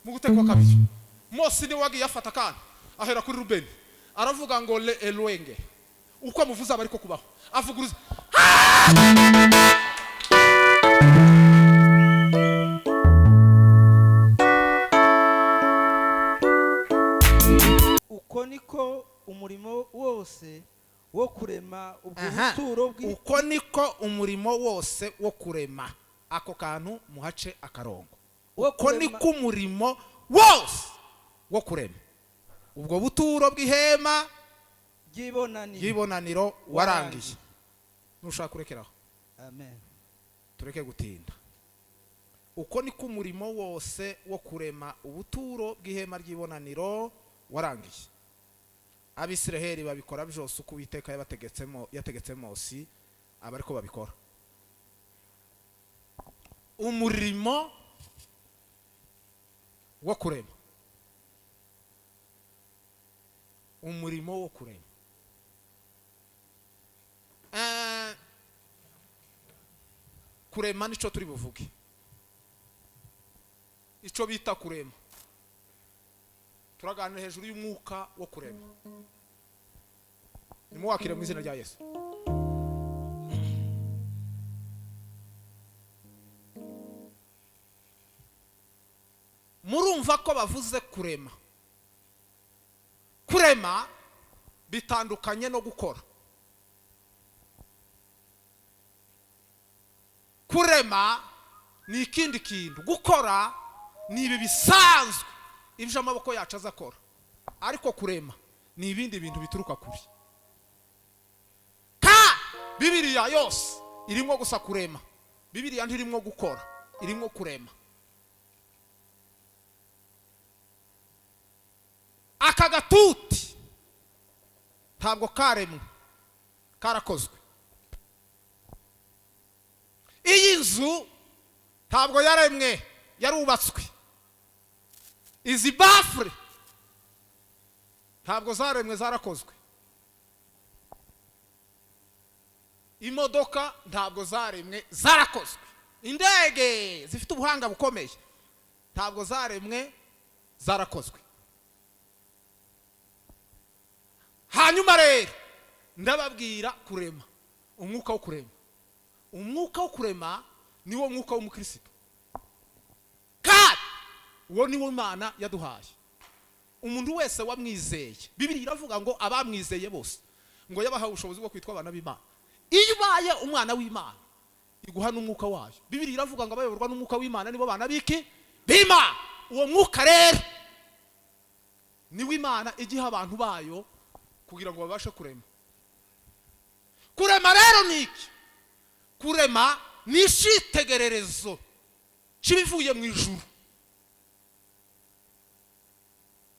mu gutekwa kabiri. Mose ni wagiye afata kana ahera kuri Rubeni aravuga ngo le elwenge uko amuvuza bari ko kubaho avuguruza uko niko umurimo wose wo kurema ubuturo uko niko umurimo wose wo kurema ako kantu muhace akarongo uko niko umurimo wose wo kurema ubwo buturo bw'ihema y'ibonaniro warangiye nushaka kurekeraho. Amen. Tureke gutinda. Uko niko umurimo wose wo kurema ubuturo bw'ihema ry'ibonaniro warangiye. Abisiraheli babikora byose uko Uwiteka yategetse Mose abariko babikora. Umurimo wo kurema. Umurimo wo kurema. Kurema nico turi buvuge. Ico bita kurema. Turaganira hejuru y'umwuka wo kurema. Nimuwakire mu izina rya Yesu. Murumva ko bavuze kurema. Kurema bitandukanye no gukora. Kurema ni ikindi kintu, gukora ni ibi bisanzwe ibyo amaboko yacu azakora, ariko kurema ni ibindi bintu bituruka kuri. Bibiliya yose irimo gusa kurema. Bibiliya ntirimo gukora, irimo kurema. Aka gatuti ntabwo karemwe, karakozwe. Iyi nzu ntabwo yaremwe, yarubatswe. Izi bafure ntabwo zaremwe, zarakozwe. Imodoka ntabwo zaremwe, zarakozwe. Indege zifite ubuhanga bukomeye ntabwo zaremwe, zarakozwe. Hanyuma rero ndababwira kurema, umwuka wo kurema. Umwuka wo kurema niwo mwuka w'umukristo. Kandi uwo niwo Imana yaduhaye. Umuntu wese wamwizeye, Bibiliya iravuga ngo abamwizeye bose ngo yabahaye ubushobozi bwo kwitwa abana b'Imana. Iyo ubaye umwana w'Imana iguha n'umwuka wayo. Bibiliya iravuga ngo abayoborwa n'umwuka w'Imana nibo bana b'iki? B'Imana. Uwo mwuka rero niwo Imana igiha abantu bayo kugira ngo babashe kurema. Kurema rero ni iki? Kurema ni ishitegererezo kibivuye mu ijuru.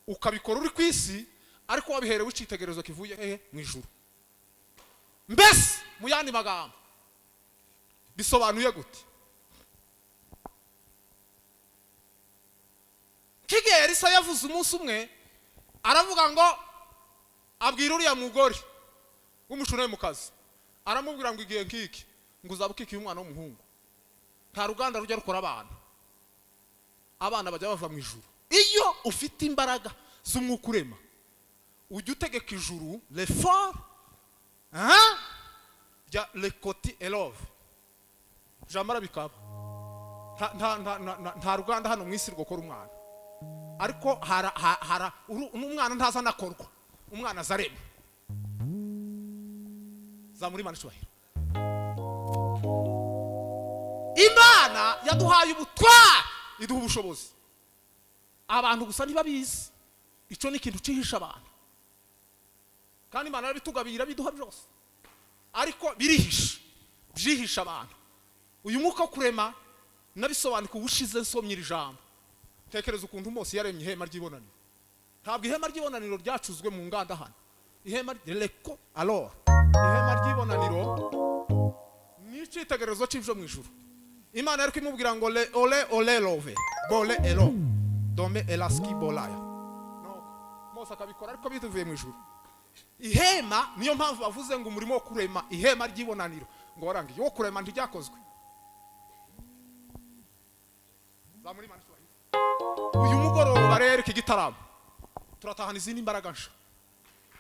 Ukabikora uri kwisi, ariko wabiherewe ishitegererezo kivuye mu ijuru. Mbese mu yandi magambo bisobanuye gute? Kigeri Elisa yavuze umunsi umwe aravuga ngo abwira uriya mugore w'umushuneye mu kazi, aramubwira ngo igihe nkiki ngo uzabukikiye umwana w'umuhungu, nta ruganda rujya rukora abana bajya bava mu ijuru. Iyo ufite imbaraga z'umwuka urema, ujya utegeka ijuru l'effort ya le côté élove jamara bikaba nta ruganda hano mwisi rwokora umwana, ariko hara n'umwana ntaza nakorwa, umwana azarema. Zamuri Imana cyubahiro. Imana yaduhaye ubutware, iduha ubushobozi. Abantu gusa ntibabizi. Ico ni ikintu cihisha abantu. Kandi Imana yabitugabira biduha byose, ariko birihisha, byihisha abantu. Uyu mwuka wo kurema nabisobanuka ubushize nsomye iri jambo. Tekereza ukuntu Mose yaremye ihema ry'ibonaniro. Ntabwo ihema ry'ibonaniro ryacuzwe mu nganda hano. Ihema ry'eleko alors. Ihema ry'ibonaniro ni icitegererezo cy'ibyo mu ijuru. Imana yari kumubwira ngo le ole love bole elo dome elaski bolaya. No, Mose akabikora ariko bituvuye mu ijuru. Ihema niyo mpamvu bavuze ngo umurimo wo kurema ihema ry'ibonaniro ngo warangiye. Wo kurema ntijyakozwe. Zamuri Imana cyubahiro. uyu mugoroba rero iki gitaramo turatahana izindi imbaraga nsha,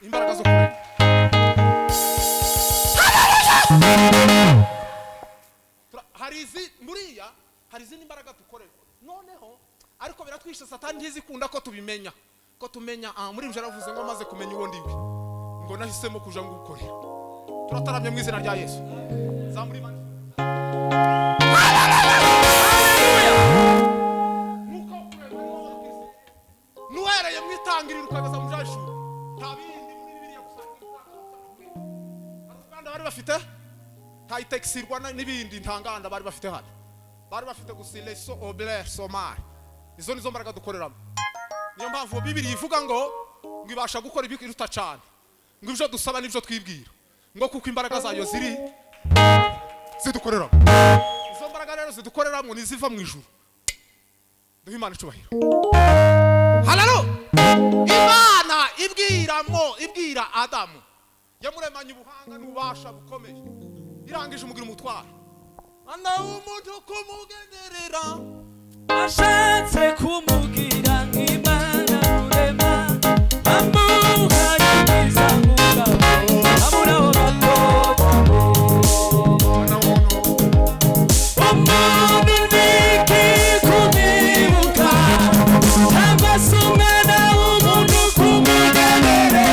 imbaraga zo kurema. Hari muriya hari izindi imbaraga dukorera noneho, ariko biratwishe satani ntizikunda ko tubimenya, ko tumenya muri ibyo yaravuze ngo maze kumenya uwo ndiwe ngo nahisemo kuja ngukorera. Turataramye mu izina rya Yesu. Zamuri mani. Nuhereye mu itangiriro ukageza mu jashu, nta bindi muri Bibiliya gusanga. Abaganda bari bafite nta itekisirwa n'ibindi ntanganda bari bafite hano, bari bafite gusileso obler somar. Izo nizo mbaraga dukoreramo. Niyo mpamvu Bibiliya ivuga ngo ibasha gukora ibiruta cyane, ngo ibyo dusaba n'ibyo twibwira, ngo kuko imbaraga zayo zidukoreramo. Izo mbaraga rero zidukoreramo niziva mu ijuru. Duhe Imana icubahiro. Haleluya. Imana ibwira Adamu, yamuremanye ubuhanga n'ububasha bukomeye, irangije umugira umutwaro. Ana umuntu kumugenderera, ashatse kumugira nk'Imana kurema, amuhanyiriza mugabo, amuraho batota. Umuntu niki kumibuka, cyangwa se umwana w'umuntu kumugenderera,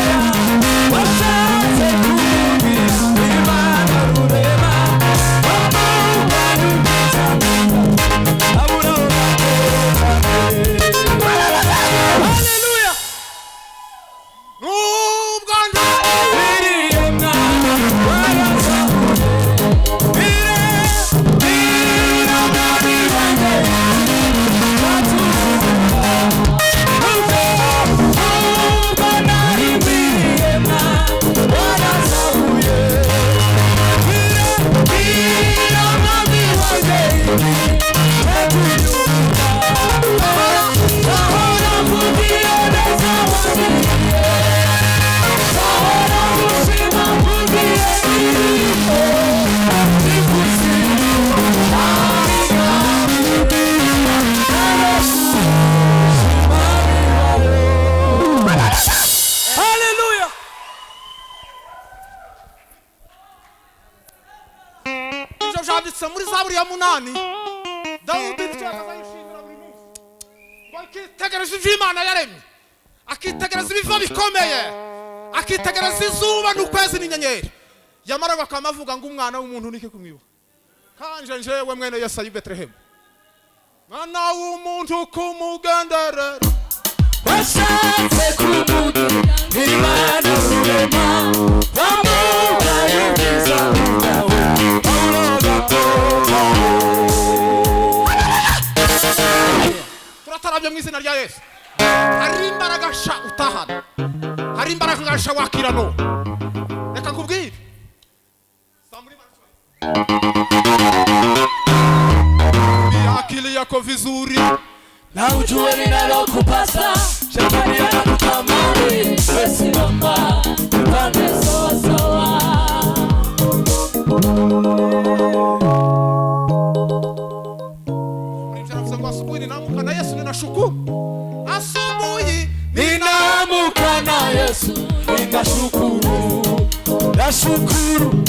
ashatse kumugira nk'Imana kurema, amuhanyiriza mugabo, amuraho batota. Hallelujah. nubwo muri Zaburi ya 8 Dawudi ntiyakaza yishimira buri munsi, ngo akitegereza ivyo Imana yaremye, akitegereza ibiva bikomeye, akitegereza izuba n'ukwezi n'inyenyeri, yamara bakamavuga ngo umwana w'umuntu niki kumwibuka, kanje njewe mwene Yesu ayi Betlehemu, mwana w'umuntu kumugenderera, washatse kumugira Imana kurema, amuhanyiriza mugabo, turatarabye mu izina rya Yesu. Hari imbaraga sha utahana, hari imbaraga sha wakirano. Reka nkubwire akili yako vizuri na ujue linalokupasa, shambani anakutamani, wesimama pande sawa sawa. Asubuhi ninaamka na Yesu ninashukuru. Asubuhi ninaamka na Yesu ninashukuru. Nashukuru.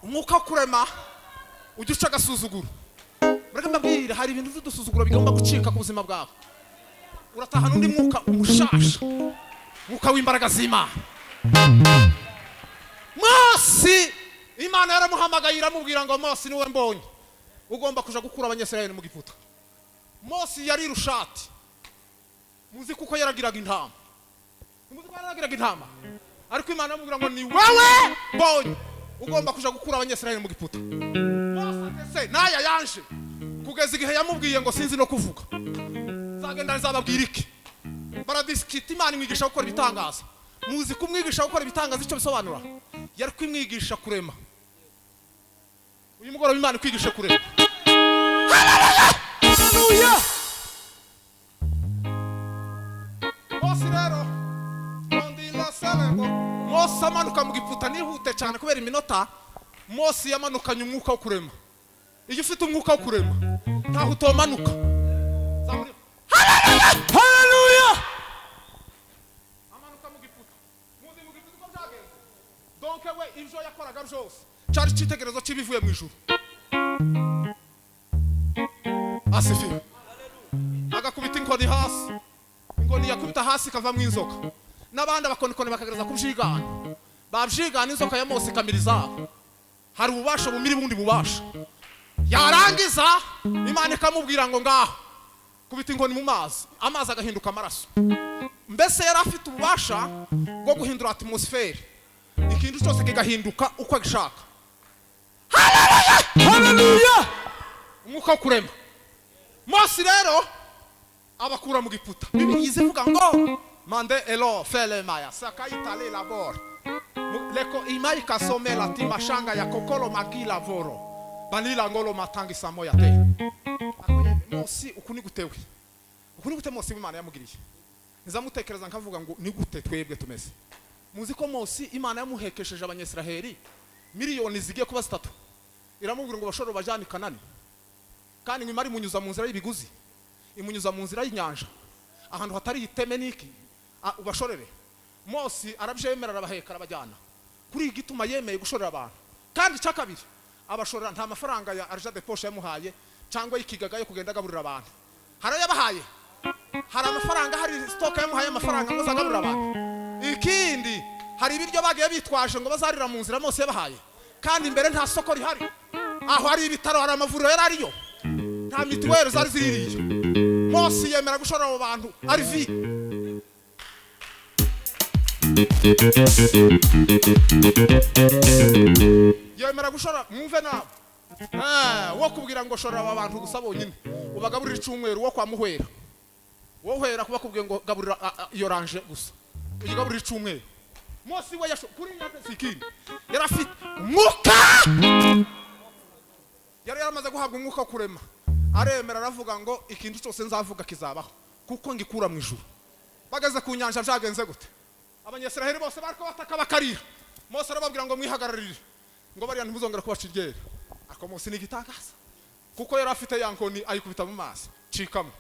Umwuka kurema ugica agasuzuguro. Mureke mbabwire hari ibintu by'udusuzuguro bigomba gucika ku buzima bwawe. Urataha n'undi mwuka umushasha, mwuka w'imbaraga z'Imana. Mose Imana yaramuhamagaye iramubwira ngo Mose niwe mbonye, ugomba kuja gukura abanyesirayeli mu Giputa. Mose yari rushati, muzi kuko yaragiraga intama, muzi ko yaragiraga intama, ariko Imana yamubwira ngo ni wewe mbonye, ugomba kuja gukura abanyesirayeli mu Giputa. Mose ese naya yanje kugeza igihe yamubwiye ngo sinzi no kuvuga, zagenda nzababwira iki, baradiskita Imana imwigisha gukora ibitangaza. muzi kumwigisha gukora ibitangaza icyo bisobanura yari kwimwigisha kurema uyu mugoroba Imana kwigisha kurema haleluya Mose rero ndi la salego Mose amanuka mu giputa nihute cyane kubera iminota Mose yamanukanye umwuka wo kurema iyo ufite umwuka wo kurema ntaho utomanuka haleluya amanuka mu giputa muzi mu giputa uko byagenze donc we ivyo yakoraga byose cyari cyitegerezo cy'ibivuye mu ijuru asifiwe agakubita inkoni hasi inkoni yakubita hasi kava mu inzoka n'abandi abakonikoni bakagereza kubyigana babyigana inzoka ya Mose kamiriza hari ububasha bumiri bundi bubasha yarangiza Imana ikamubwira ngo ngaho kubita inkoni mu amazi agahinduka amaraso mbese yari afite ububasha bwo guhindura atmosphere ikintu cyose kigahinduka uko agishaka haleluya umwuka wo kurema Mose rero abakura mu giputa Bibiliya ivuga ngo mande elo fele maya sakaitale labor leko imai kasome la timashanga ya kokolo magila voro banila ngolo matangi samoya te Mose ukuni gutewe Mose Imana yamugiriye nizamutekereza nkavuga ngo ni gute twebwe tumeze muzi ko Mose Imana yamuhekesheje abanyesiraheli miliyoni zigiye kuba 3 iramubwira ngo bashoro bajani Kanani kandi mwimari munyuza mu nzira y'ibiguzi imunyuza mu nzira y'inyanja ahantu hatari iteme niki ubashorere Mose arabyemera abaheka abajyana kuri igituma yemeye gushorera abantu kandi cyakabiri abashorera nta mafaranga ya argent de poche yamuhaye cyangwa yikigaga yo kugenda gaburira abantu harayabahaye hari amafaranga hari stock yamuhaye amafaranga ngo zagaburira abantu ikindi hari ibiryo bagiye bitwaje ngo bazarira mu nzira Mose yabahaye kandi imbere nta soko rihari aho hari ibitaro hari amavuriro yari ariyo nta mituweli zari ziririye Mose yemera gushora abo bantu ari vi yemera gushora mwumve nabo wo kubwira ngo shora aba bantu gusa bonyine ubagaburira icumweru wo kwa muhwera wo hwera kuba kubwiye ngo gaburira iyo ranje gusa uyigaburira icumweru Mose we kuri nyate sikini yarafite umwuka yari yaramaze guhabwa umwuka kurema aremera aravuga ngo ikintu cyose nzavuga kizabaho kuko ngikura mu ijuru bageze ku nyanja byagenze gute abanyesiraheli bose bariko bataka bakarira Mose arababwira ngo mwihagararire ngo bariya ntibuzongera kubacirgera ako Mose nigitagaza kuko yari afite yankoni ayikubita mu mazi cikamo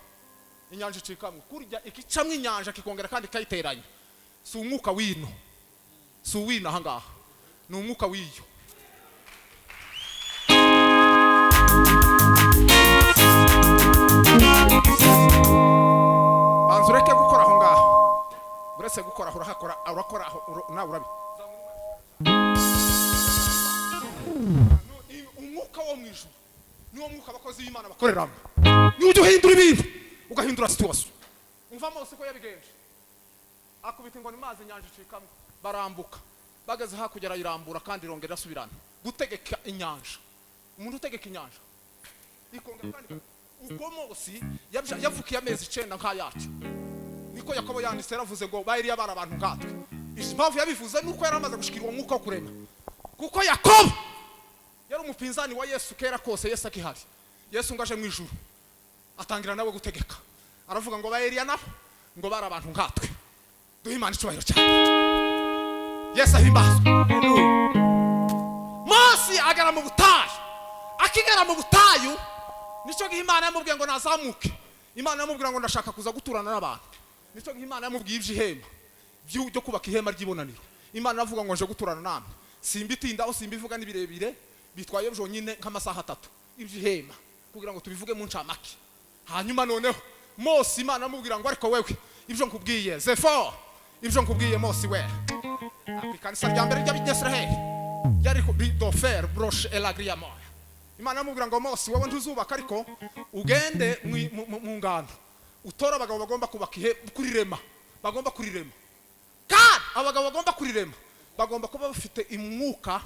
inyanja cikamo kurya ikicamwe inyanja kikongera kandi kayiteranya si umwuka wino si uwina hangaha ni umwuka wiyo banzureke gukora aho ngaho buretse gukora urakora nawe urabi umwuka wo mwijuru niwo mwuka abakozi b'Imana bakoreramo niwo uhindura ibintu ugahindura situation umva Mose ko yabigenje akubita ingoni mazi inyanja icikamwe barambuka bageze hakugera irambura kandi irongera asubirana gutegeka inyanja umuntu utegeka inyanja ikongera kandi uko Mose yavukiye amezi 9 nk'ayacu niko Yakobo yanditse yaravuze ngo bayiriya bara abantu ngatwe impamvu yabivuze nuko yaramaze gushikirwa umwuka wo kurema kuko Yakobo yari umupinzani wa Yesu kera kose Yesu akihari Yesu ngaje mu ijuru atangira nawe gutegeka aravuga ngo bayiriya nabo ngo bara abantu ngatwe duhimana icubahiro cyane Yesu ahimbaza Mose agara mu butayu akigera mu butayu nico gihe Imana yamubwiye ngo nazamuke Imana yamubwira ngo ndashaka kuza guturana n'abantu nico gihe Imana yamubwiye iby'ihema byo kubaka ihema ry'ibonaniro Imana avuga ngo nje guturana namwe simbitindaho simbivuga nibirebire bitwaye byonyine nk'amasaha 3 iby'ihema kugira ngo tubivuge mu ncamake hanyuma noneho Mose Imana yamubwira ngo ariko wewe ibyo nkubwiye Zefo ibyo nkubwiye Mose we apikanisa rya mbere ry'Abisiraheli yari d'offert broche et l'agrément Imana yamubwira ngo Mose wowe ntuzubaka ariko ugende mu ngando utora abagabo bagomba kubaka kurirema bagomba kurirema kandi abagabo bagomba kurirema bagomba kuba bafite imwuka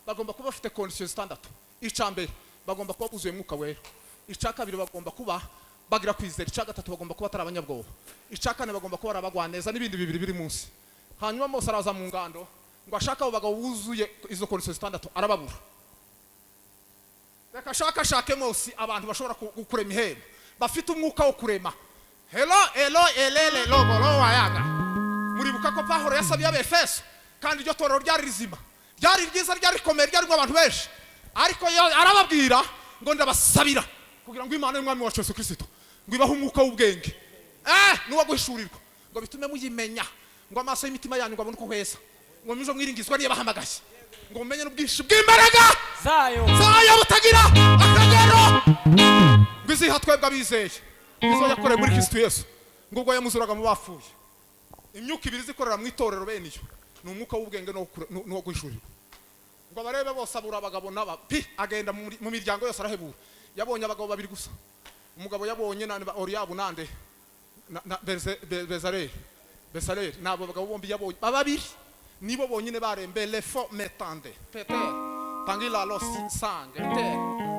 bagomba kuba bafite conditions standard icambere bagomba kuba buzuye umwuka wera icakabiri bagomba kuba bagira kwizera icyagatatu bagomba kuba atari abanyabwoba icakane bagomba kuba arabagwaneza n'ibindi bibiri biri munsi hanyuma Mose araza mu ngando ngo ashaka abo bagabo buzuye izo kondisiyo zitandatu arababura. Reka shake Mose abantu bashobora kurema ihema bafite umwuka wo kurema. Hello elele logoro wayaga. Muribuka ko Pawulo yasabiye Abefeso kandi iryo torero ryari rizima, ryari ryiza, ryari rikomeye, ryari abantu benshi, ariko arababwira ngo ndabasabira kugira ngo Imana y'Umwami wacu Yesu Kristo ngo ibahe umwuka w'ubwenge n'uwo guhishurirwa ngo bitume muyimenya, ngo amaso y'imitima yanyu ngo abone uko heza, ngo muje mwiringizwa niyo bahamagaye, ngo mumenye n'ubwinshi bw'imbaraga zayo butagira akagero, ngo iziha twebwe abizeye izo yakoreye muri Kristo Yesu, ngo ubwo yamuzuraga mu bapfuye. Imyuka ibiri zikorera mu itorero bene iyo ni umwuka w'ubwenge n'uwo guhishurirwa. Ngo abarebe bose abura abagabo n'abapi agenda mu miryango yose arahebura, yabonye abagabo babiri gusa. Umugabo yabonye nani ba Oriyabu nande na Bezaleli nabo bagabo bombi yabonye babiri nibo bonyine barembe le fo metande Peter tangila los sange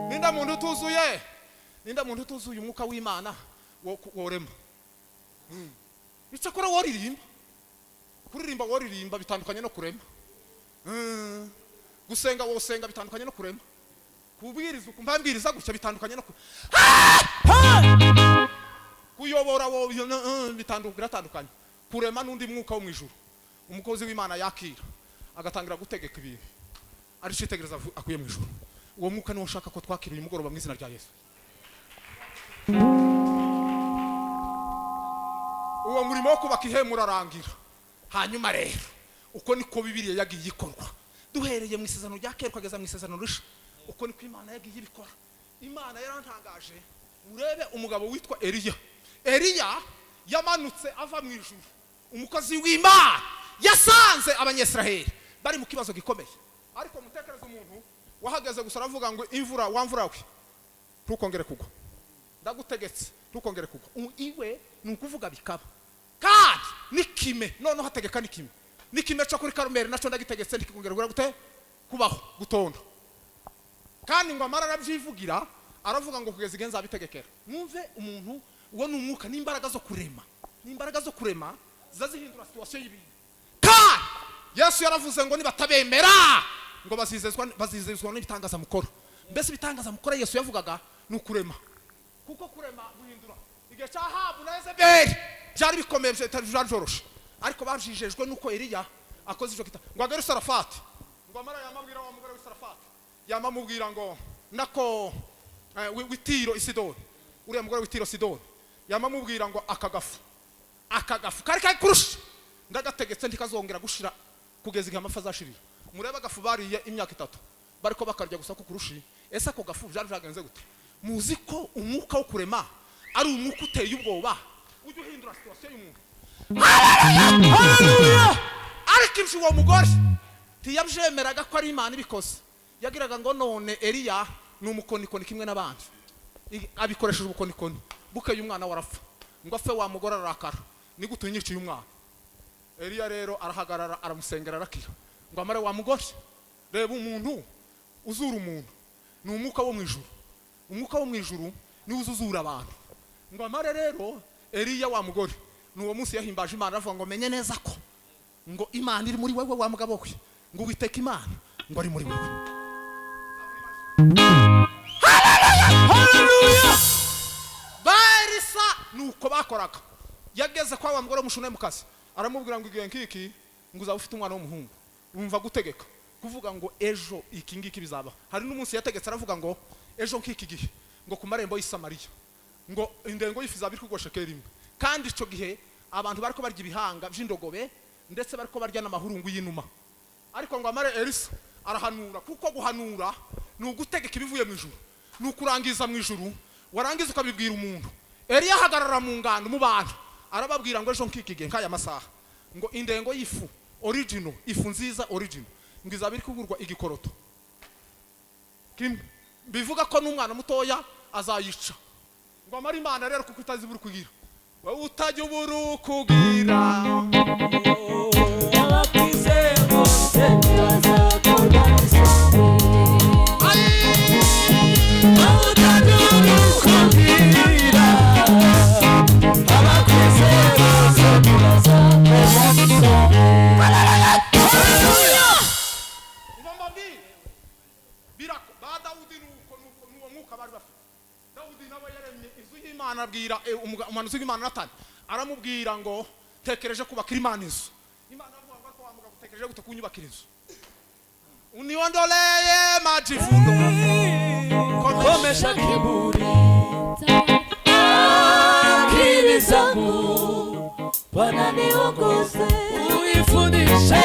ninda muntu tuzuye umwuka w'Imana worema. Icyakora woririmba bitandukanye no kurema. Gusenga wosenga bitandukanye no kurema. Kubwiriza ukumbabwiriza gutya bitandukanye no kuyobora wo bitandukanye. Kurema n'undi mwuka wo mwijuru. Umukozi w'Imana yakira agatangira gutegeka ibintu ari citegereza akuye mwijuru. Uwo mwuka niwo ushaka ko twakira uyu mugoroba mu izina rya Yesu. Uwo murimo wo kubaka ihema urarangira. Hanyuma rero uko niko Bibiliya yagiye ikorwa duhereye mu isezerano rya kera kugeza mu isezerano risha, uko niko Imana yagiye ibikora. Imana yarantangaje. Murebe umugabo witwa Eliya yamanutse ava mu ijuru, umukozi w'Imana yasanze abanyesiraheli bari mu kibazo gikomeye, ariko mutekereza umuntu wahageze gusa aravuga ngo wamvura we ntukongere kugwa, ndagutegetse ntukongere kugwa. Iwe ni ukuvuga bikaba kandi nikime noneho hategeka nikime cyo kuri Karumeli naco ndagitegetse ndikongera gute kubaho gutonda, kandi ngo amara arabyivugira aravuga ngo kugeza igenza abitegekera. Mwumve umuntu uwo ni umwuka n'imbaraga zo kurema zazihindura situation y'ibintu. Kandi Yesu yaravuze ngo nibatabemera ngo bazizezwa n'ibitangaza mukora. Mbese ibitangaza mukora Yesu yavugaga ni ukurema, kuko kurema guhindura. Igihe cya Ahabu na Yezebeli byari bikomeye byaroroshe, ariko bajijejwe nuko Eliya akoze icyo kita ngo agere Sarafati, ngo amara yamabwira wa mugore w'Isarafati yamamubwira ngo nako witiro isidoni, uriya mugore witiro Sidoni yamamubwira ngo akagafu kari kurusha ndagategetse ndikazongera gushira kugeza igihe amafa azashirira. Mureba agafu bariye imyaka 3 bariko bakarya gusa kukurushi. Ese ako gafu byagenze gute? Muzi ko umwuka wo kurema ari umwuka uteye ubwoba ujye uhindura situation y'umuntu. Haleluya! Ariko ibyo uwo mugore tiyabyemeraga ko ari Imana ibikoze, yagiraga ngo none Eliya ni umukonikoni kimwe n'abandi, abikoresheje ubukonikoni. Bukeye umwana warapfa, ngo afe wa mugore arakara, ni gute unyiciye umwana. Eliya rero arahagarara aramusengera arakira, ngo amare wa mugore reba umuntu uzura umuntu ni umwuka wo mwijuru. Umwuka wo mwijuru ni uzuzura abantu. Ngo amare rero Eliya wa mugore nuwo munsi yahimbaje Imana aravuga ngo menye neza ko ngo Imana iri muri wewe wa mugabo we, ngo witeka Imana ngo ari muri wewe. Haleluya! Barisa nuko bakoraga. Yageze kwa wa mugore mushune mu kazi aramubwira ngo igihe nkiki ngo uzaba ufite umwana w'umuhungu, umva gutegeka kuvuga ngo ejo iki ngiki bizaba. Hari n'umunsi yategetse aravuga ngo ejo nkiki gihe ngo ku marembo y'Isamariya ngo indengo yifiza biri kugosha kerimwe. Kandi ico gihe abantu bariko barya ibihanga by'indogobe ndetse bariko barya n'amahurungu y'inuma. Ariko ngo amare Elisa arahanura, kuko guhanura ni ugutegeka ibivuye mu ijuru, ni ukurangiza mu ijuru, warangiza ukabibwira umuntu. Eliya ahagarara mu ngando mu bantu arababwira ngo ejo nkikige nkaya masaha ngo indengo y'ifu original, ifu nziza original ngo izabiri kugurwa igikoroto bivuga ko n'umwana mutoya azayica. Ngo amara Imana rero kuko itazi buri kugira wowe utajya uburu kugira abakwizemo bazakorwa n'isoni, utajya uburu kugira abakwizemo bazakorwa n'isoni. mbabwire birako ba Dawudi nuwo mwuka bari bafite Dawudi nawe yaremye inzu y'Imana abwira umuhanuzi w'Imana Natani aramubwira ngo tekereje kubakira Imana inzu Imana avuga ko wamuga gutekereje gute kunyubakira inzu uniondoleye majivuno komesha kiburi akili zangu Bwana niongoze uifundishe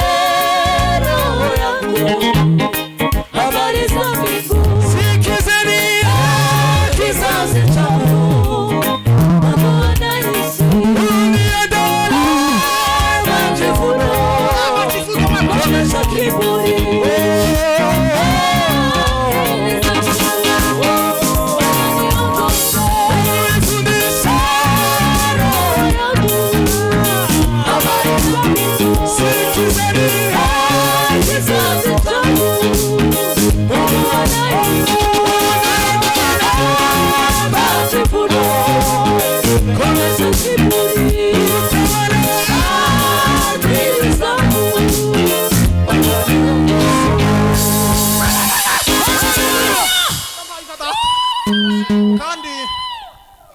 roho yangu habari za mbingu sikizeni kizazi changu mambo anaishi uniondole majivuno komesha kiburi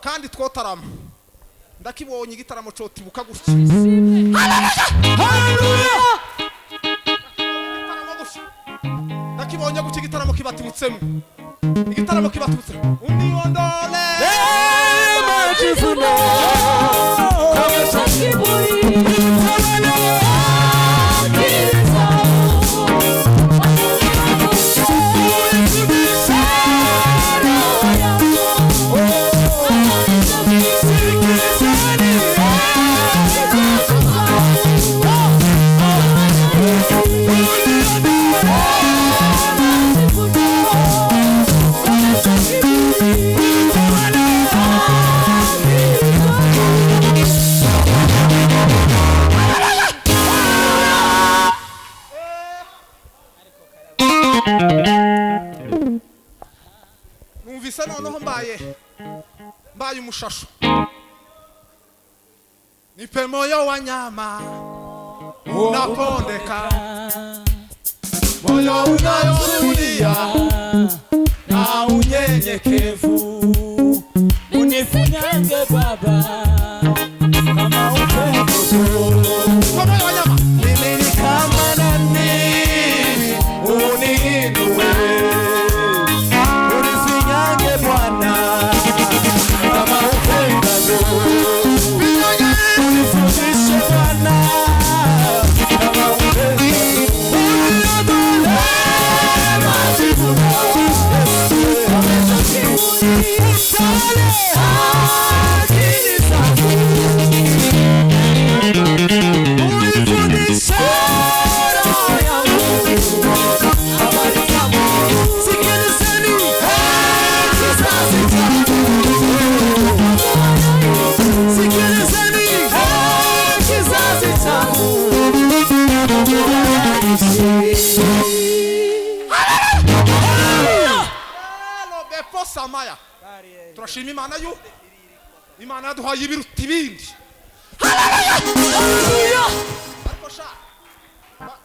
kandi twotarama ndakibonye igitaramo cotibuka gutya haleluya ndakibonye gutya igitaramo kibatibutsemo igitaramo kibatibutsemo uniondole majivuno komesha kiburi numvise noneho mbaye umushasho nipe moyo wa nyama unapondeka moyo unayosudia na unyenyekevu unifunyange Baba kama upendo kwa moyo wa nyama mimi ni kama nani uniinue unifinyange Bwana kama upendo unifundishe Bwana kama upendo samaya turashima Imana yu Imana yaduhaye ibiruta ibindi haleluya ariko sha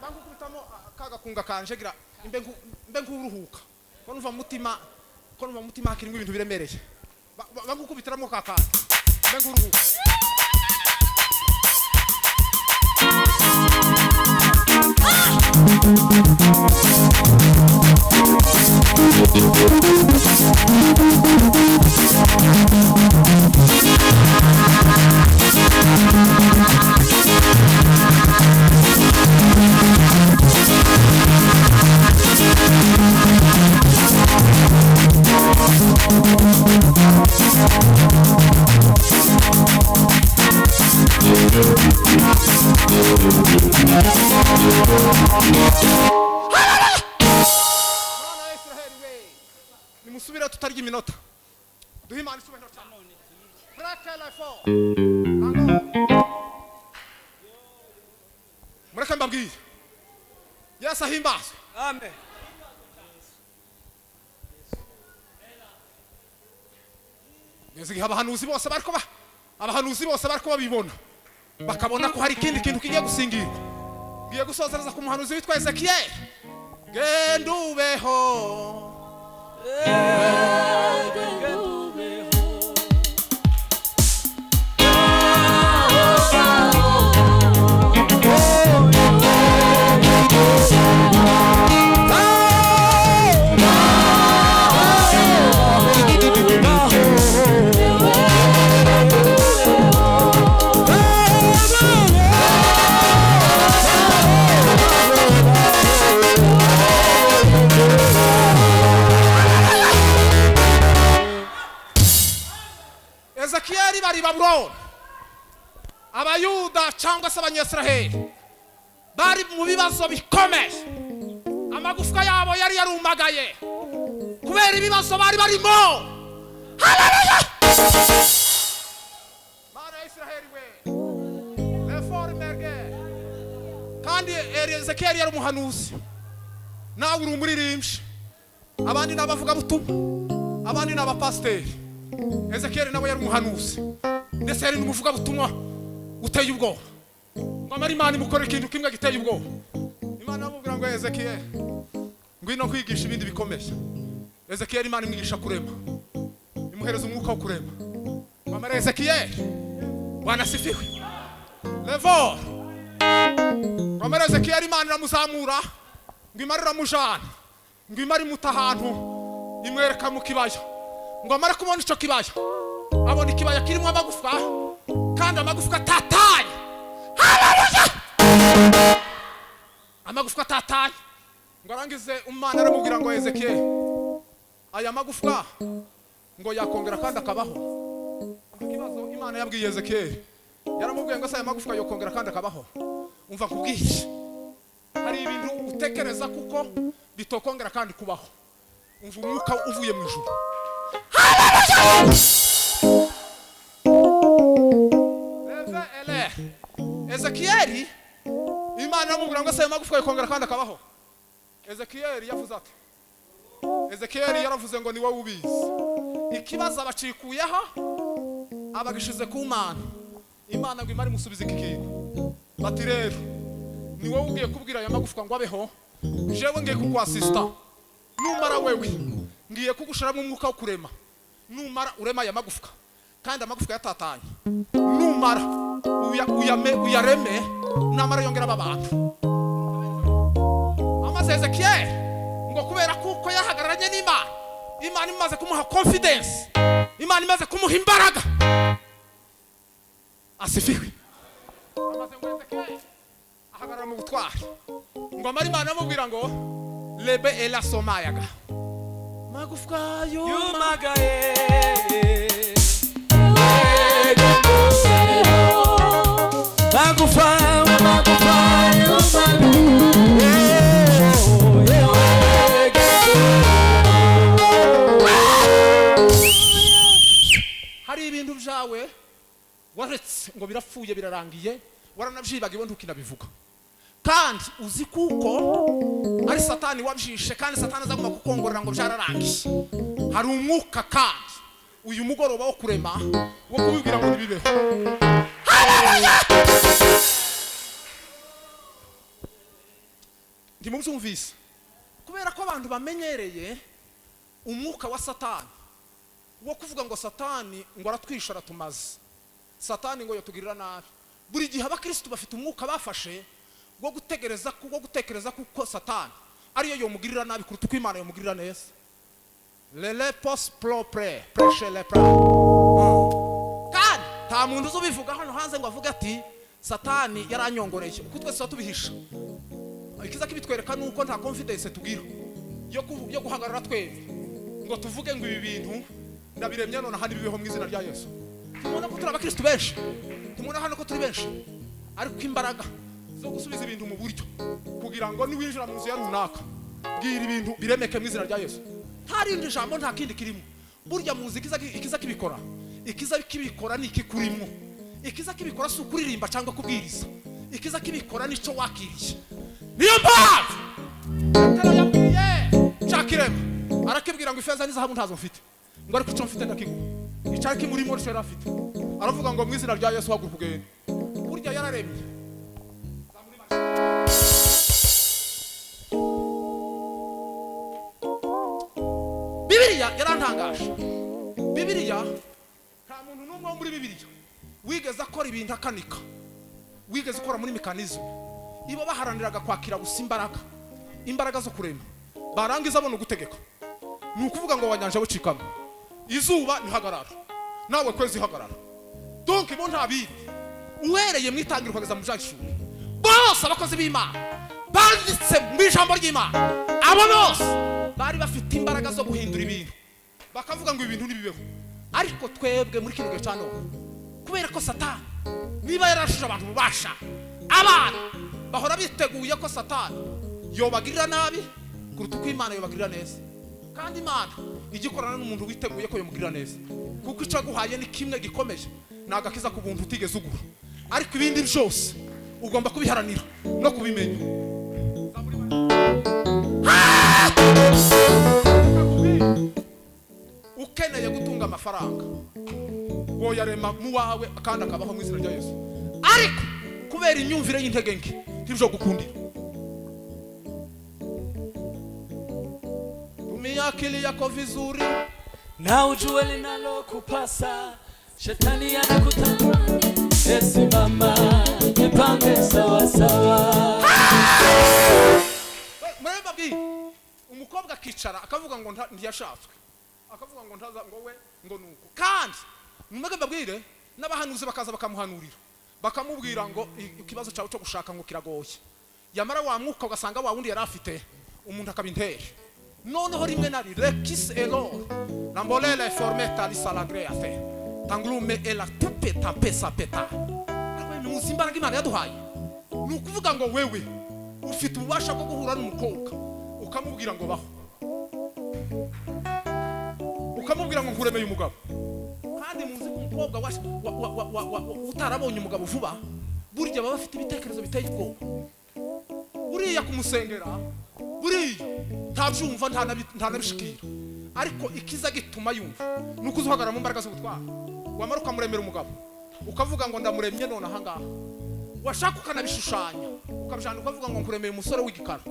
bangukubitamo kagakunga kanje gira imbe nguruhuka ko numva mutima hakirimo ibintu biremereye bangukubitiramo kakanje imbe nguruhuka nimusubira tutarya iminota duhe Imana isubira cyane mureke mbabwiye Yesu ahimbazwe Amen. Ngiye abahanuzi bose bariko babibona bakabona ko hari ikindi kintu kigiye gusingirwa ngiye gusozereza ku muhanuzi witwa Ezekiel genda ubeho Ezekiyeli bari Babuloni, abayuda cyangwa se abanyesiraheli bari mu bibazo bikomeye, amagufwa yabo yari yarumagaye kubera ibibazo bari barimo. Haleluya! Mana ya Israheli we reformerge kandi Ezekiyeli yari umuhanuzi, nawe uri umuririmbyi, abandi n'abavuga butumwa, abandi n'abapasiteri. Ezekiyeli nawe yari umuhanuzi ndetse yari n'umuvuga butumwa uteye ubwoba, ngo amara Imana imukore ikintu kimwe giteye ubwoba. Imana amubwira ngo Ezekiyeli ngwino kwigisha ibindi bikomeye. Ezekiyeli Imana imwigisha kurema, imuhereza umwuka wo kurema. Amara Ezekiyeli wanasifiwe levo, amara Ezekiyeli Imana iramuzamura ngo imara iramujana, ngo imara imuta ahantu imwereka mu kibaya, ngo amara kubona ico kibaya abona ikibaya kirimo amagufwa kandi amagufwa atataye. Haleluya! Amagufwa atataye, ngo arangize Imana aramubwira ngo Ezekiyeli aya magufwa ngo yakongera kandi akabaho. Ikibazo Imana yabwiye Ezekiyeli, yaramubwiye ngo aya magufwa yokongera kandi akabaho. Umva kubwiki, hari ibintu utekereza kuko bitokongera kandi kubaho. Umva umwuka uvuye mu ijuru. Ezekiyeli Imana iramubwira ngo aya magufwa yokongera kandi akabaho. Ezekiyeli yavuze ati, Ezekiyeli yaravuze ngo ni wowe ubizi. Ikibazo abacikuyeho abagishize ku Mana, Imana ngo imari musubize iki kintu. Bati rero ni wowe ugiye kubwira aya magufwa ngo abeho, jewe ngiye kukwasista. Numara wewe ngiye kugushiramo umwuka wo kurema, numara urema aya magufwa kandi amagufwa yatatanye, numara uyareme namara yongera abantu. Amaze Ezekiyeli ngo kubera kuko yahagararanye n'Imana, Imana imaze kumuha confidence, Imana imaze kumuha imbaraga. Asifiwe. Amaze ngo Ezekiyeli ahagarara mu butwari, ngo amara Imana amubwira ngo lebe ela somayaga magufwa yumagaye magufwa hari ibintu byawe waretse ngo birapfuye birarangiye, waranabyibagiwe ntukinabivuga, kandi uzi kuko ari Satani wabyishe, kandi Satani azaguma kukongorera ngo byararangiye. Hari umwuka kandi uyu mugoroba wo kurema wo kubibwira ngo nibibeho. Ndimubyumvise kubera ko abantu bamenyereye umwuka wa Satani wo kuvuga ngo Satani ngo aratwisha aratumaze, Satani ngo yatugirira nabi. Buri gihe abakristo bafite umwuka bafashe wo gutekereza kuko Satani ariyo yomugirira nabi kuruta uko Imana yomugirira neza. Lele post propre prêcher les plans. Kandi nta muntu uzubivuga hano hanze ngo avuge ati Satani yaranyongoreye, kuko twese tubihisha. Ikiza kibitwereka nuko nta confidence tugira yo guhagarara twebwe ngo tuvuge ngo ibi bintu ndabiremye none handi bibeho mu izina rya Yesu. Tumona ko turi abakristo benshi, tumona hano ko turi benshi, ariko imbaraga zo gusubiza ibintu mu buryo kugira ngo niwinjira mu nzu ya runaka bwira ibintu biremeke mu izina rya Yesu. Ntarindi jambo nta kindi kirimo. Burya muzi ikiza kibikora, ikiza kibikora ni ikikurimo. Ikiza kibikora si ukuririmba cyangwa kubwiriza, ikiza kibikora nico wakiriye. Niyo mpamvu Petero yabwiye Yakirema arakibwira ngo ifeza n'izahabu ntazo mfite, ngo ariko icyo mfite ndakiguha. Icyari kimurimo cyo yarafite, aravuga ngo mu izina rya Yesu haguruka ugende. Burya yararemye Bibiliya yarantangaje. Bibiliya nta muntu n'umwe wo muri Bibiliya wigeze akora ibintu akanika, wigeze ukora muri mekanizme. Ibo baharaniraga kwakira gusa imbaraga zo kurema. Barangiza abona gutegeka. Ni ukuvuga ngo wanyanja bucikamo, izuba nihagarara, nawe kwezi hagarara. Donc ibo nta bibi uhereye mu itangiriro kugeza mu Byishimo, bose abakozi b'Imana banditse mu ijambo ry'Imana, abo bose bari bafite imbaraga zo guhindura ibintu, bakavuga ngo ibintu nibibeho. Ariko twebwe muri kino gihe cyane, kubera ko Satani niba yarashije abantu mubasha, abana bahora biteguye ko Satani yobagirira nabi kuruta uko Imana yobagirira neza. Kandi Imana igikorana n'umuntu witeguye ko yomugirira neza, kuko icyo guhaye ni kimwe gikomeje, nagakiza ku buntu utigeze ugura. Ariko ibindi byose ugomba kubiharanira no kubimenya. Ukeneye gutunga amafaranga, woyarema mu wawe kandi akabaho mu izina rya Yesu. Ariko kubera imyumvire y'intege nke ntibyo gukundira. Tumia akili yako vizuri na ujue linalokupasa. Shetani anakutamani, simama jipange sawa sawa. Mureba bwi umukobwa akicara akavuga ngo ntiyashatswe, akavuga ngo ntaza ngo we ngo nuko. Kandi numege babwire n'abahanuzi bakaza bakamuhanurira, bakamubwira ngo ikibazo cyawe cyo gushaka ngo kiragoye. Yamara wa mwuka ugasanga wa wundi yarafite umuntu akabintere. Noneho rimwe nari rekis elo nambolele formeta li salagre afe tanglume ela tupe tapesa peta. Ariko ni muzimbaraga Imana yaduhaye. Ni ukuvuga ngo wewe ufite ububasha bwo guhura n'umukobwa ukamubwira ngo baho, ukamubwira ngo nkuremeye umugabo. Kandi muzi ko umukobwa utarabonye umugabo vuba burya baba bafite ibitekerezo biteye ubwoba. Buriya kumusengera buriya ntabyumva ntanabishikira, ariko ikiza gituma yumva nuko uzuhagarara mu mbaraga z'ubutwara. Wamara ukamuremera umugabo ukavuga ngo ndamuremye none aha ngaha, washaka ukanabishushanya ukabijana ukavuga ngo nkuremeye umusore w'igikara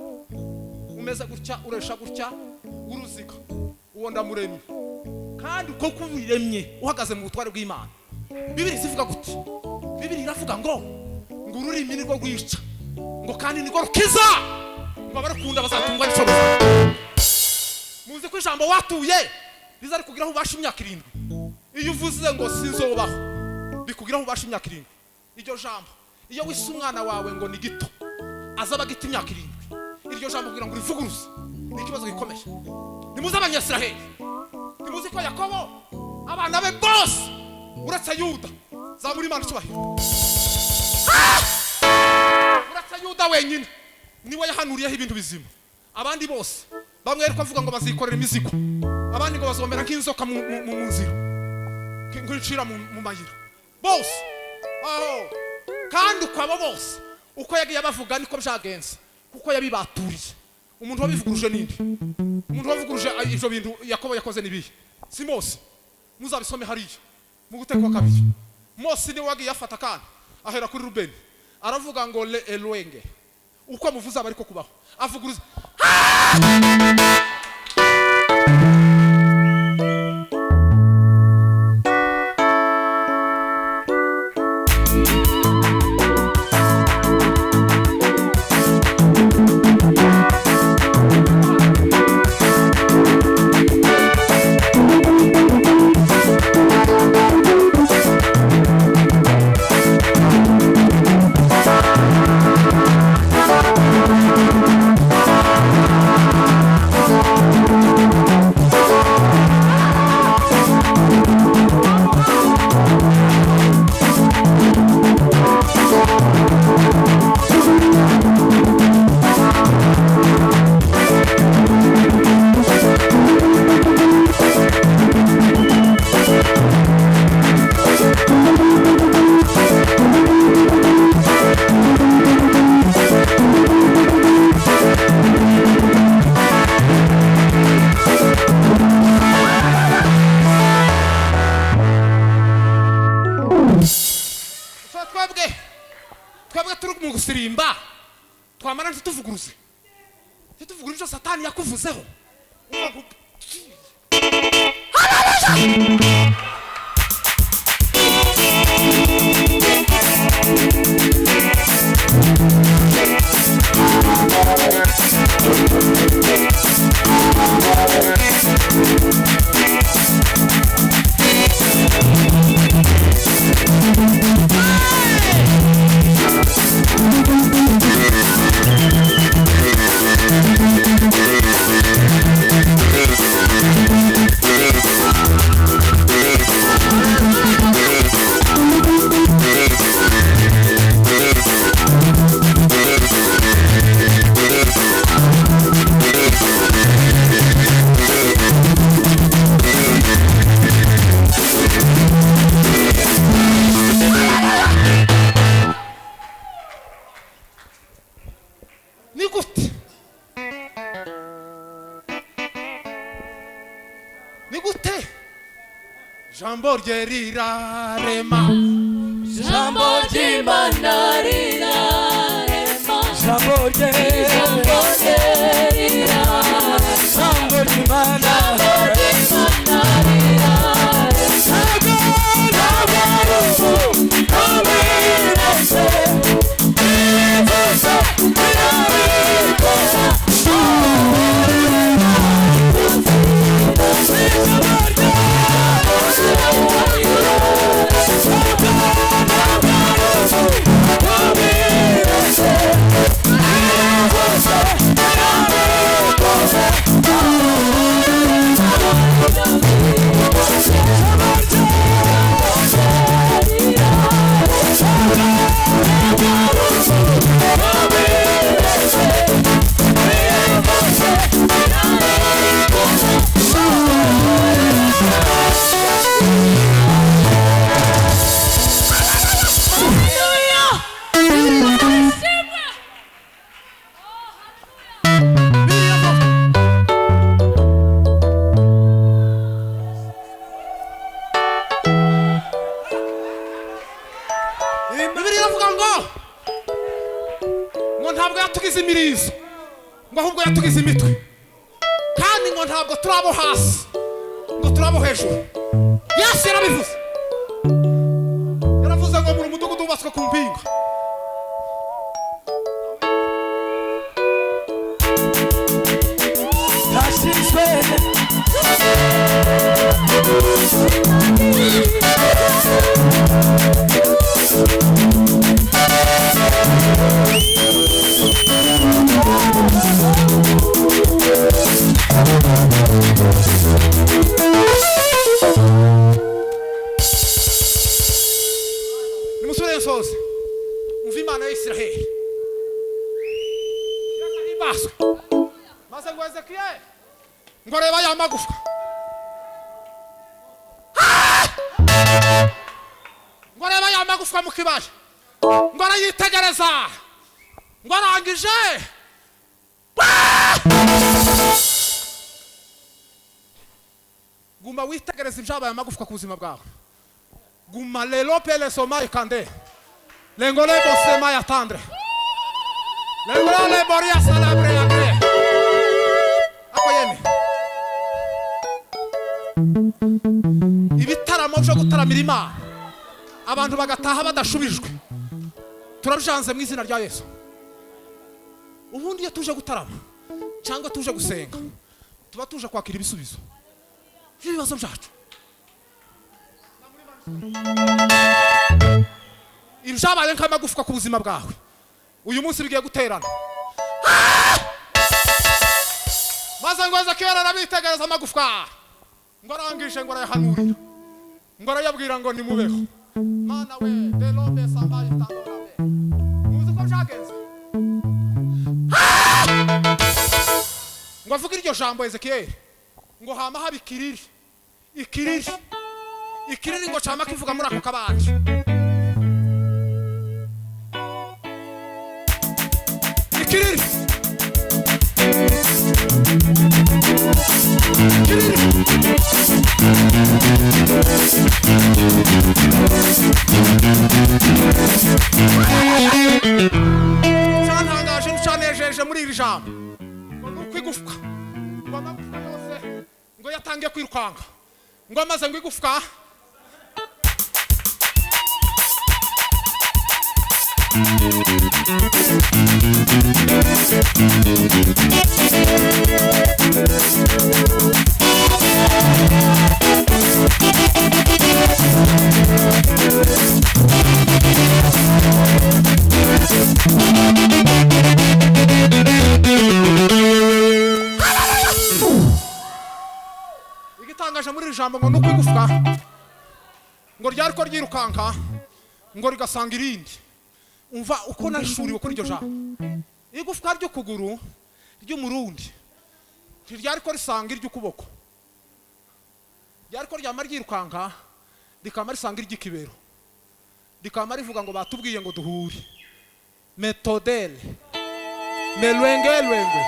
umeze gutya, uresha gutya, uruziga, uwo ndamuremye. Kandi uko kubiremye uhagaze mu butware bw'Imana. Bibiri zivuga gutya, Bibiri iravuga ngo ururimi nirwo rwica, ngo kandi nirwo rukiza, ngo abarakunda bazatungwa n'icyo bazakora. Muzi ko ijambo watuye rizari kugiraho ubasha imyaka 7. Iyo uvuze ngo sinzobaho bikugiraho ubasha imyaka 7. Iryo jambo iyo wise umwana wawe ngo ni gito azaba gito imyaka 7, iryo jambo kugira ngo rivuguruze ni ikibazo gikomeye. Nimuze abanyasiraheli, nimuzi ko Yakobo abana be bose uretse Yuda zamuri Imana cyubahiro. Uretse Yuda wenyine niwe yahanuriyeho ibintu bizima. Abandi bose bamwe ariko avuga ngo bazikorera imizigo, abandi ngo bazomera nk'inzoka mu nzira, nk'icira mu mayira bose. Kandi uko abo bose uko yagiye abavuga niko byagenze, kuko yabibaturiye. Umuntu wabivuguruje ninde? Umuntu wavuguruje ibyo bintu Yakobo yakoze nibihe? Si Mose. Muzabisome hariya mu Gutegeka 2. Mose niwe wagiye afata kandi ahera kuri Rubeni aravuga ngo le elwenge, uko amuvuza abariko kubaho avuguruza. twebwe turi mu gusirimba twamara ntituvuguruze ibyo Satani yakuvuzeho Jambo ryerirarema Jambo ry'Imana rirarema Jambo ry'Imana Jambo ry'Imana Guma witegereza ibyabaye amagufwa ku buzima bwawe. Guma lelo pele soma ikande. Lengole bosema yatandre. Lengole boria salabre yagre. Ako yeme. Ibitaramo byo gutaramira Imana. Abantu bagataha badashubijwe. Turabijanze mu izina rya Yesu. Ubundi iyo tuje gutarama cyangwa tuje gusenga tuba tuje kwakira ibisubizo. Ibibazo byacu. Ibyabaye nk'amagufwa ku buzima bwawe. Uyu munsi bigiye guterana. Maze ngo Ezekiyeli arabitegereza amagufwa. Ngo arangije ngo arayahanurira. Ngo arayabwira ngo ni mubeho. Mana we delobe sambaye tandorabe. Muzi ko byagenze. Ngo avuga iryo jambo Ezekiyeli. Ngo hama habikiriri. Ikiriri ngo cyama kivuga muri ako kabanje. Ikiriri. Cyantangaje n'cyanejeje muri iri jambo. Ngo nuko igufwa. Ngo amagufwa yose ngo yatangiye kwirukanga. ngo amaze ngo igufwa igitangaje muri iri jambo ngo nuko igufwa ngo ryari ko ryirukanka ngo rigasanga irindi umva uko nashuriwe kuri iryo jambo igufwa ryo kuguru ry'umurundi ryari ko risanga iry'ukuboko ryari ko ryama ryirukanka rikama risanga iry'ikibero rikama rivuga ngo batubwiye ngo duhure metodele melwenge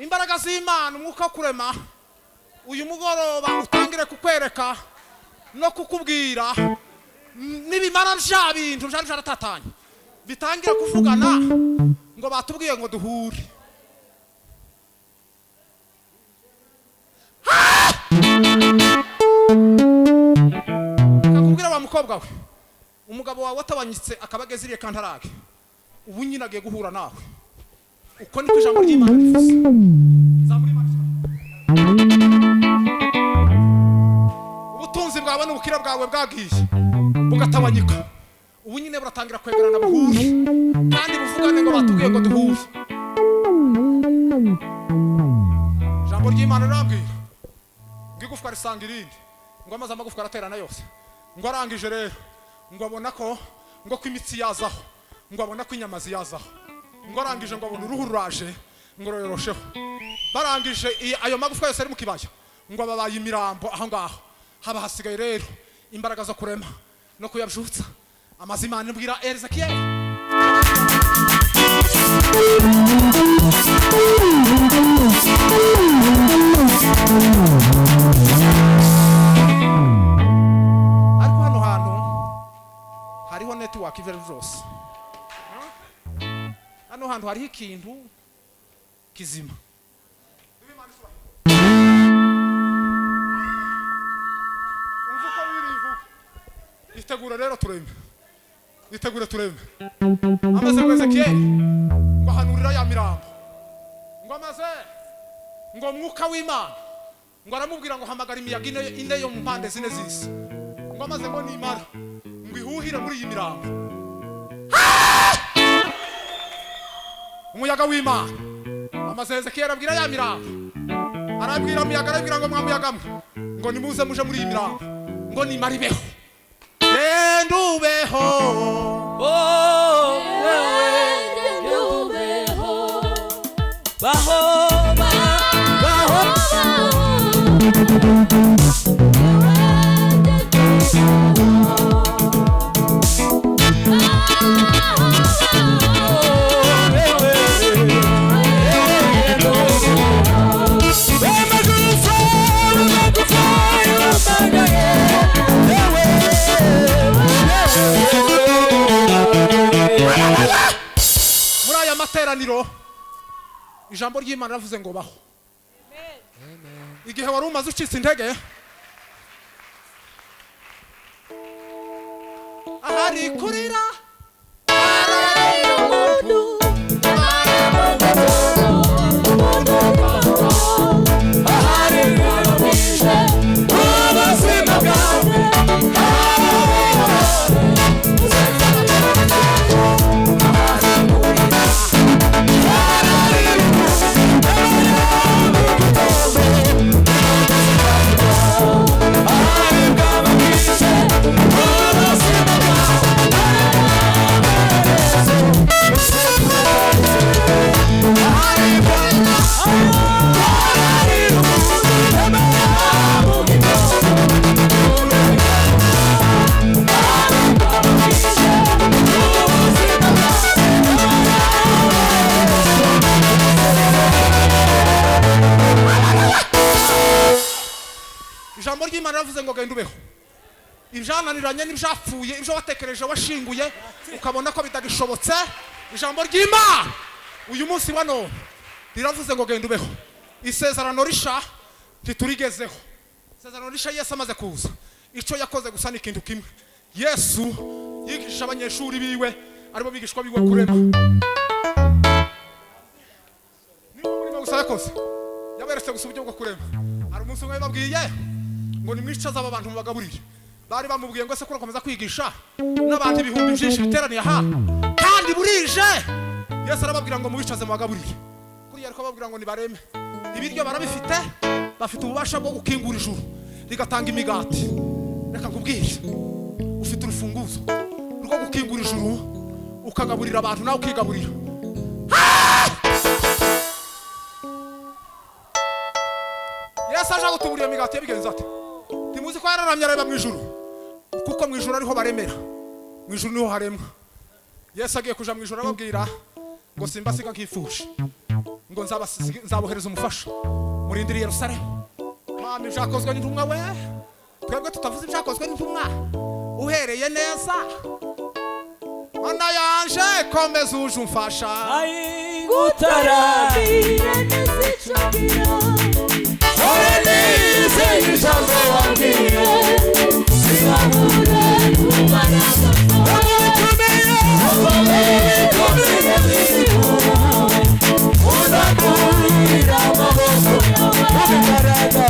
imbaraga z'Imana umwuka wo kurema uyu mugoroba utangire kukwereka no kukubwira nibimara bya bintu byari byaratatanye bitangira kuvugana ngo batubwiye ngo duhure kakubwira wa mukobwa we umugabo wawe watabanyitse akabageziriye kantarage ubu nyine agiye guhura nawe uko niko ijambo ry'Imana rivuze zamuri Imana ubutunzi bwawe n'ubukira bwawe bwagiye bugatabanyika ubu nyine buratangira kwegerana buhure kandi buvugane ngo batubwiye ngo duhure ijambo ry'Imana rirambwira ngo igufwa risanga irindi ngo amaze amagufwa araterana yose ngo arangije rero ngo abona ko ngo imitsi yazaho ngo abona ko inyama ziyazaho ngo arangije ngo abona uruhu ruraje ngo royorosheho barangije ayo magufwa yose ari mu kibaya ngo ababaye imirambo aho ngaho haba hasigaye rero imbaraga zo kurema no kuyabyutsa amazimana mbwira Ezekiel ariko hano hantu hariho network ivere byose hano hantu hariho ikintu kizima itegura rero tureme amaze ngo Ezekiel ngo hanurira ya mirambo ngo amaze ngo mwuka w'Imana ngo aramubwira ngo hamagara imiyaga ine yo mu mpande zine z'isi ngo amaze ngo nimara ngo ihuhire muri iyi mirambo umuyaga w'Imana amaze Ezekiel abwira ya mirambo arabwira umuyaga arabwira ngo mwamuyagamwe ngo nimuze muje muri iyi mirambo ngo nimara ibeho ndubeho ndubeho baho baho muri aya materaniro ijambo ry'Imana ravuze ngo baho igihe wari umaze ucitse intege ahari kurira ijambo ry'Imana ravuze ngo genda ubeho ibyananiranye n'ibyapfuye ibyo watekereje washinguye ukabona ko bitagishobotse ijambo ry'Imana uyu munsi wa none riravuze ngo genda ubeho isezerano risha ntiturigezeho isezerano risha Yesu amaze kuza ico yakoze gusa n'ikintu kimwe Yesu yigisha abanyeshuri biwe aribo bigishwa biwe kurema niba muri gusa yakoze yaberetse gusa uburyo bwo kurema ari umunsi umwe babwiye ngo nimwicaza aba bantu mubagaburire bari bamubwiye ngo se kurakomeza kwigisha n'abandi ibihumbi byinshi biteraniye aha kandi burije Yesu arababwira ngo mubicaze mubagaburire kuri yariko babwira ngo nibareme ibiryo barabifite bafite ububasha bwo gukingura ijuru rigatanga imigati reka nkubwire ufite urufunguzo rwo gukingura ijuru ukagaburira abantu nawe ukigaburira Yesu aje gutuburiye imigati yabigenza ate timuzi ko yararamye areba mu ijuru kuko mu ijuru ariho baremera mu ijuru niho haremwa Yesu agiye kuja mu ijuru ababwira ngo simbasiga nkifuje ngo nzabohereza umufasha murindiriye Yerusalemu mama ibyakozwe n'intumwa we twebwe tutavuze ibyakozwe n'intumwa uhereye neza mana yanje komeza uje umfasha gutaramira n'izicagira ore nize ijambo wabwiye sinabura kubaraga unakurira amaboko yawe imbaraga